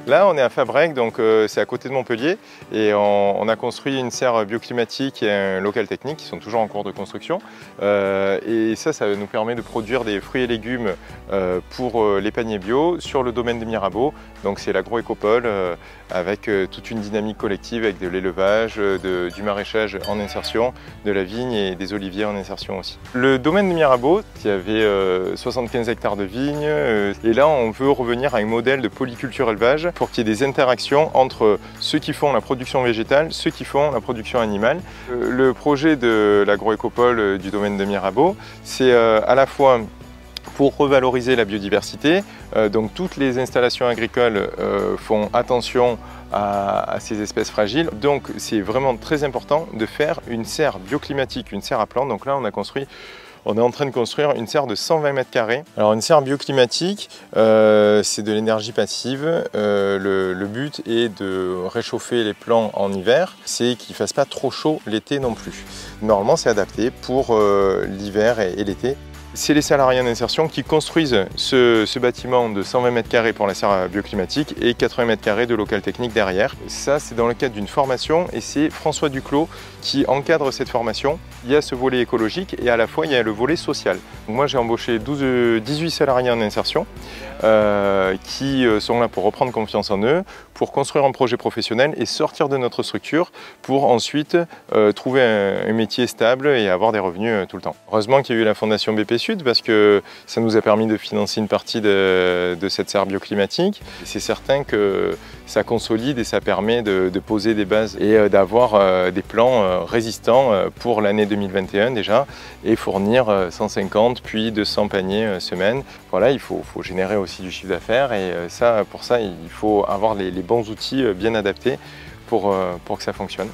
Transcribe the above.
Là, on est à Fabrègues, donc c'est à côté de Montpellier, et on a construit une serre bioclimatique et un local technique qui sont toujours en cours de construction. Et ça nous permet de produire des fruits et légumes pour les paniers bio sur le domaine de Mirabeau. Donc c'est l'agroécopole avec toute une dynamique collective avec de l'élevage, du maraîchage en insertion, de la vigne et des oliviers en insertion aussi. Le domaine de Mirabeau, il y avait 75 hectares de vignes, et là on veut revenir à un modèle de polyculture élevage pour qu'il y ait des interactions entre ceux qui font la production végétale, ceux qui font la production animale. Le projet de l'agroécopole du domaine de Mirabeau, c'est à la fois pour revaloriser la biodiversité, donc toutes les installations agricoles font attention à ces espèces fragiles. Donc c'est vraiment très important de faire une serre bioclimatique, une serre à plantes. Donc là on est en train de construire une serre de 120 mètres carrés. Alors une serre bioclimatique, c'est de l'énergie passive. Le but est de réchauffer les plants en hiver, c'est qu'il ne fasse pas trop chaud l'été non plus. Normalement c'est adapté pour l'hiver et l'été. C'est les salariés en insertion qui construisent ce bâtiment de 120 mètres carrés pour la serre bioclimatique et 80 mètres carrés de local technique derrière. Ça, c'est dans le cadre d'une formation et c'est François Duclos qui encadre cette formation. Il y a ce volet écologique et à la fois il y a le volet social. Donc moi, j'ai embauché 18 salariés en insertion qui sont là pour reprendre confiance en eux, pour construire un projet professionnel et sortir de notre structure pour ensuite trouver un métier stable et avoir des revenus tout le temps. Heureusement qu'il y a eu la Fondation BP Sud parce que ça nous a permis de financer une partie de cette serre bioclimatique. C'est certain que ça consolide et ça permet de poser des bases et d'avoir des plans résistants pour l'année 2021 déjà et fournir 150 puis 200 paniers semaine. Voilà, il faut générer aussi du chiffre d'affaires et pour ça il faut avoir les bons outils bien adaptés pour que ça fonctionne.